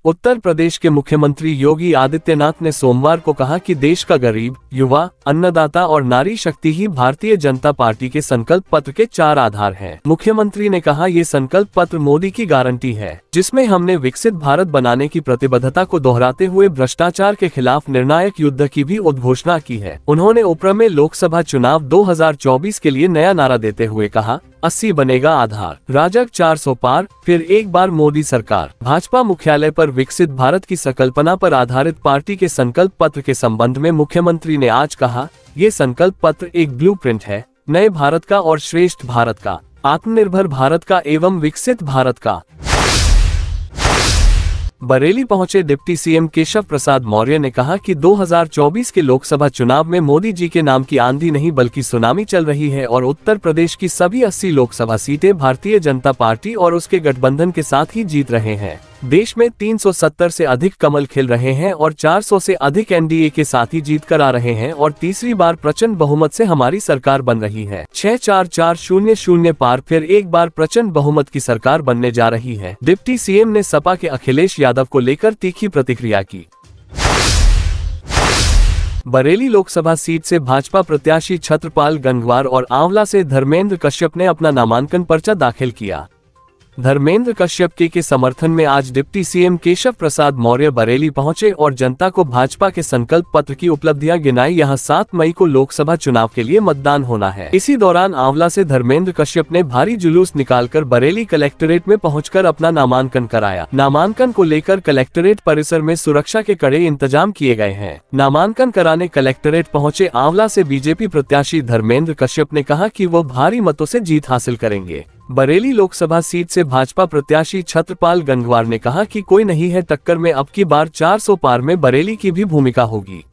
उत्तर प्रदेश के मुख्यमंत्री योगी आदित्यनाथ ने सोमवार को कहा कि देश का गरीब, युवा, अन्नदाता और नारी शक्ति ही भारतीय जनता पार्टी के संकल्प पत्र के 4 आधार हैं। मुख्यमंत्री ने कहा, ये संकल्प पत्र मोदी की गारंटी है, जिसमें हमने विकसित भारत बनाने की प्रतिबद्धता को दोहराते हुए भ्रष्टाचार के खिलाफ निर्णायक युद्ध की भी उद्घोषणा की है। उन्होंने ऊपर में लोकसभा चुनाव 2024 के लिए नया नारा देते हुए कहा, 80 बनेगा आधार, राजग 400 पार, फिर एक बार मोदी सरकार। भाजपा मुख्यालय पर विकसित भारत की संकल्पना पर आधारित पार्टी के संकल्प पत्र के संबंध में मुख्यमंत्री ने आज कहा, ये संकल्प पत्र एक ब्लूप्रिंट है नए भारत का और श्रेष्ठ भारत का, आत्मनिर्भर भारत का एवं विकसित भारत का। बरेली पहुंचे डिप्टी सीएम केशव प्रसाद मौर्य ने कहा कि 2024 के लोकसभा चुनाव में मोदी जी के नाम की आंधी नहीं बल्कि सुनामी चल रही है और उत्तर प्रदेश की सभी 80 लोकसभा सीटें भारतीय जनता पार्टी और उसके गठबंधन के साथ ही जीत रहे हैं। देश में 370 से अधिक कमल खिल रहे हैं और 400 से अधिक एनडीए के साथ ही जीत कर आ रहे हैं और तीसरी बार प्रचंड बहुमत से हमारी सरकार बन रही है। 6-4-4-0-0 पार, फिर एक बार प्रचंड बहुमत की सरकार बनने जा रही है। डिप्टी सीएम ने सपा के अखिलेश यादव को लेकर तीखी प्रतिक्रिया की। बरेली लोकसभा सीट से भाजपा प्रत्याशी छत्रपाल गंगवार और आंवला से धर्मेंद्र कश्यप ने अपना नामांकन पर्चा दाखिल किया। धर्मेंद्र कश्यप के समर्थन में आज डिप्टी सीएम केशव प्रसाद मौर्य बरेली पहुंचे और जनता को भाजपा के संकल्प पत्र की उपलब्धियां गिनाई। यहां 7 मई को लोकसभा चुनाव के लिए मतदान होना है। इसी दौरान आंवला से धर्मेंद्र कश्यप ने भारी जुलूस निकालकर बरेली कलेक्ट्रेट में पहुंचकर अपना नामांकन कराया। नामांकन को लेकर कलेक्ट्रेट परिसर में सुरक्षा के कड़े इंतजाम किए गए हैं। नामांकन कराने कलेक्ट्रेट पहुंचे आंवला से बीजेपी प्रत्याशी धर्मेंद्र कश्यप ने कहा कि वो भारी मतों से जीत हासिल करेंगे। बरेली लोकसभा सीट से भाजपा प्रत्याशी छत्रपाल गंगवार ने कहा कि कोई नहीं है टक्कर में, अब की बार 400 पार में बरेली की भी भूमिका होगी।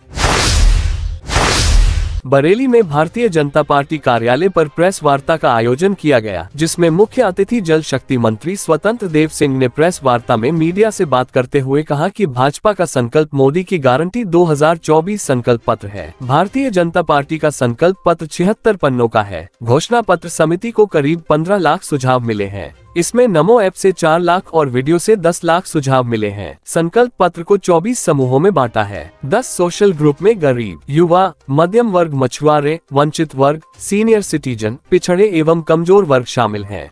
बरेली में भारतीय जनता पार्टी कार्यालय पर प्रेस वार्ता का आयोजन किया गया, जिसमें मुख्य अतिथि जल शक्ति मंत्री स्वतंत्र देव सिंह ने प्रेस वार्ता में मीडिया से बात करते हुए कहा कि भाजपा का संकल्प मोदी की गारंटी 2024 संकल्प पत्र है। भारतीय जनता पार्टी का संकल्प पत्र 76 पन्नों का है। घोषणा पत्र समिति को करीब 15 लाख सुझाव मिले हैं। इसमें नमो ऐप से 4 लाख और वीडियो से 10 लाख सुझाव मिले हैं। संकल्प पत्र को 24 समूहों में बांटा है। 10 सोशल ग्रुप में गरीब, युवा, मध्यम वर्ग, मछुआरे, वंचित वर्ग, सीनियर सिटीजन, पिछड़े एवं कमजोर वर्ग शामिल हैं।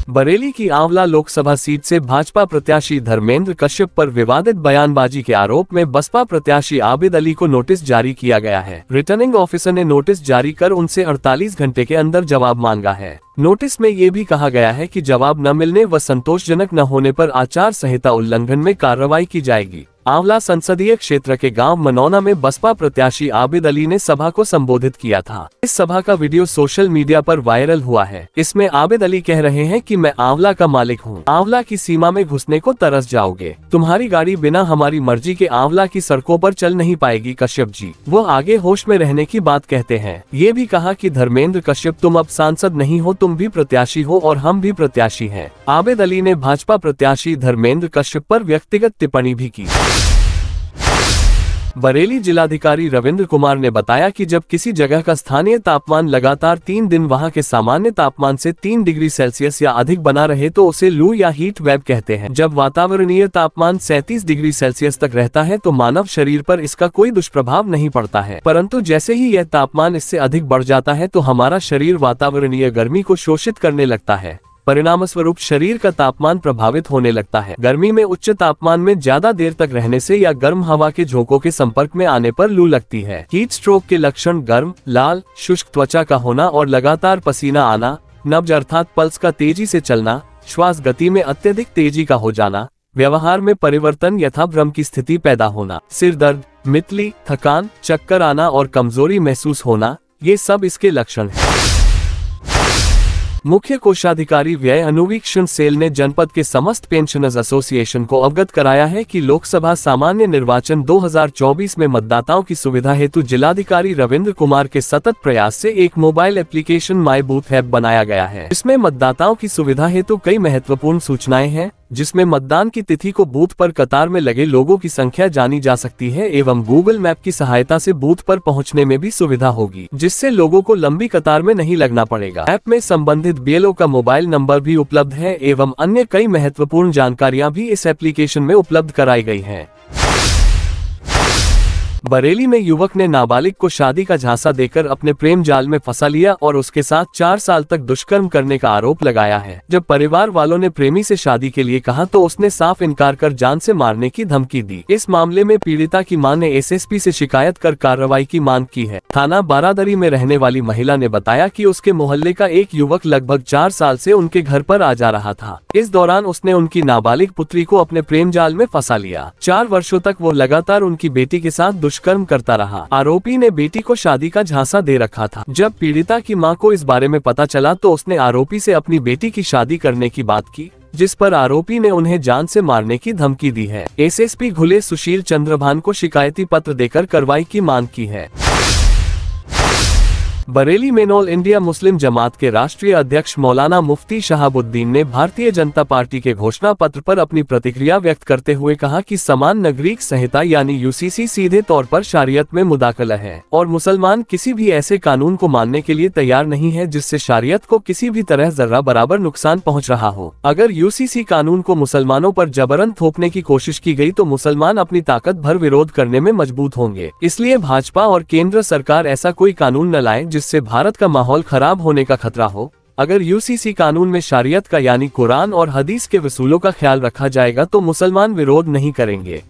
बरेली की आंवला लोकसभा सीट से भाजपा प्रत्याशी धर्मेंद्र कश्यप पर विवादित बयानबाजी के आरोप में बसपा प्रत्याशी आबिद अली को नोटिस जारी किया गया है। रिटर्निंग ऑफिसर ने नोटिस जारी कर उनसे 48 घंटे के अंदर जवाब मांगा है। नोटिस में ये भी कहा गया है कि जवाब न मिलने व संतोषजनक न होने पर आचार संहिता उल्लंघन में कार्रवाई की जाएगी। आंवला संसदीय क्षेत्र के गांव मनौना में बसपा प्रत्याशी आबिद अली ने सभा को संबोधित किया था। इस सभा का वीडियो सोशल मीडिया पर वायरल हुआ है। इसमें आबिद अली कह रहे हैं कि मैं आंवला का मालिक हूं, आंवला की सीमा में घुसने को तरस जाओगे, तुम्हारी गाड़ी बिना हमारी मर्जी के आंवला की सड़कों पर चल नहीं पाएगी कश्यप जी। वो आगे होश में रहने की बात कहते हैं। ये भी कहा कि धर्मेंद्र कश्यप तुम अब सांसद नहीं हो, तुम भी प्रत्याशी हो और हम भी प्रत्याशी हैं। आबिद अली ने भाजपा प्रत्याशी धर्मेंद्र कश्यप पर व्यक्तिगत टिप्पणी भी की। बरेली जिलाधिकारी रविंद्र कुमार ने बताया कि जब किसी जगह का स्थानीय तापमान लगातार 3 दिन वहां के सामान्य तापमान से 3 डिग्री सेल्सियस या अधिक बना रहे तो उसे लू या हीट वेव कहते हैं। जब वातावरणीय तापमान 37 डिग्री सेल्सियस तक रहता है तो मानव शरीर पर इसका कोई दुष्प्रभाव नहीं पड़ता है, परंतु जैसे ही यह तापमान इससे अधिक बढ़ जाता है तो हमारा शरीर वातावरणीय गर्मी को शोषित करने लगता है। परिणामस्वरूप शरीर का तापमान प्रभावित होने लगता है। गर्मी में उच्च तापमान में ज्यादा देर तक रहने से या गर्म हवा के झोंकों के संपर्क में आने पर लू लगती है। हीट स्ट्रोक के लक्षण गर्म, लाल, शुष्क त्वचा का होना और लगातार पसीना आना, नब्ज अर्थात पल्स का तेजी से चलना, श्वास गति में अत्यधिक तेजी का हो जाना, व्यवहार में परिवर्तन यथा भ्रम की स्थिति पैदा होना, सिर दर्द, मितली, थकान, चक्कर आना और कमजोरी महसूस होना, ये सब इसके लक्षण हैं। मुख्य कोषाधिकारी व्यय अनुवीक्षण सेल ने जनपद के समस्त पेंशनर्स एसोसिएशन को अवगत कराया है कि लोकसभा सामान्य निर्वाचन 2024 में मतदाताओं की सुविधा हेतु जिलाधिकारी रविंद्र कुमार के सतत प्रयास से एक मोबाइल एप्लीकेशन माई बूथ ऐप बनाया गया है। इसमें मतदाताओं की सुविधा हेतु कई महत्वपूर्ण सूचनाएं हैं। जिसमें मतदान की तिथि को बूथ पर कतार में लगे लोगों की संख्या जानी जा सकती है एवं गूगल मैप की सहायता से बूथ पर पहुंचने में भी सुविधा होगी, जिससे लोगों को लंबी कतार में नहीं लगना पड़ेगा। ऐप में संबंधित बीएलओ का मोबाइल नंबर भी उपलब्ध है एवं अन्य कई महत्वपूर्ण जानकारियां भी इस एप्लीकेशन में उपलब्ध कराई गई हैं। बरेली में युवक ने नाबालिग को शादी का झांसा देकर अपने प्रेम जाल में फंसा लिया और उसके साथ 4 साल तक दुष्कर्म करने का आरोप लगाया है। जब परिवार वालों ने प्रेमी से शादी के लिए कहा तो उसने साफ इनकार कर जान से मारने की धमकी दी। इस मामले में पीड़िता की मां ने एसएसपी से शिकायत कर कार्रवाई की मांग की है। थाना बारादरी में रहने वाली महिला ने बताया कि उसके मोहल्ले का एक युवक लगभग 4 साल से उनके घर पर आ जा रहा था। इस दौरान उसने उनकी नाबालिग पुत्री को अपने प्रेम जाल में फंसा लिया। 4 वर्षों तक वो लगातार उनकी बेटी के साथ दुष्कर्म करता रहा। आरोपी ने बेटी को शादी का झांसा दे रखा था। जब पीड़िता की मां को इस बारे में पता चला तो उसने आरोपी से अपनी बेटी की शादी करने की बात की, जिस पर आरोपी ने उन्हें जान से मारने की धमकी दी है। एसएसपी घुले सुशील चंद्रभान को शिकायती पत्र देकर कार्रवाई की मांग की है। बरेली में ऑल इंडिया मुस्लिम जमात के राष्ट्रीय अध्यक्ष मौलाना मुफ्ती शहाबुद्दीन ने भारतीय जनता पार्टी के घोषणा पत्र पर अपनी प्रतिक्रिया व्यक्त करते हुए कहा कि समान नागरिक संहिता यानी यूसीसी सीधे तौर पर शरीयत में मुदाखला है और मुसलमान किसी भी ऐसे कानून को मानने के लिए तैयार नहीं है जिससे शरीयत को किसी भी तरह जर्रा बराबर नुकसान पहुंच रहा हो। अगर यूसीसी कानून को मुसलमानों पर जबरन थोपने की कोशिश की गई तो मुसलमान अपनी ताकत भर विरोध करने में मजबूत होंगे। इसलिए भाजपा और केंद्र सरकार ऐसा कोई कानून न लाए जिससे भारत का माहौल खराब होने का खतरा हो। अगर यूसीसी कानून में शरीयत का यानी कुरान और हदीस के वसूलों का ख्याल रखा जाएगा तो मुसलमान विरोध नहीं करेंगे।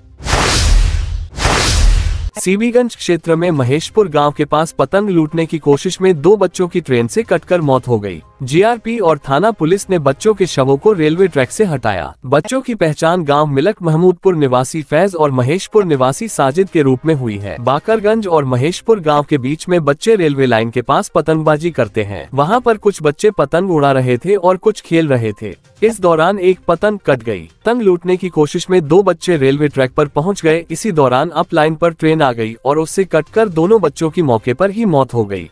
सीबीगंज क्षेत्र में महेशपुर गांव के पास पतंग लूटने की कोशिश में 2 बच्चों की ट्रेन से कटकर मौत हो गई। जीआरपी और थाना पुलिस ने बच्चों के शवों को रेलवे ट्रैक से हटाया। बच्चों की पहचान गांव मिलक महमूदपुर निवासी फैज और महेशपुर निवासी साजिद के रूप में हुई है। बाकरगंज और महेशपुर गांव के बीच में बच्चे रेलवे लाइन के पास पतंगबाजी करते हैं। वहां पर कुछ बच्चे पतंग उड़ा रहे थे और कुछ खेल रहे थे। इस दौरान एक पतंग कट गई। पतंग लूटने की कोशिश में 2 बच्चे रेलवे ट्रैक पर पहुंच गए। इसी दौरान अप लाइन पर ट्रेन आ गई और उससे कटकर दोनों बच्चों की मौके पर ही मौत हो गई।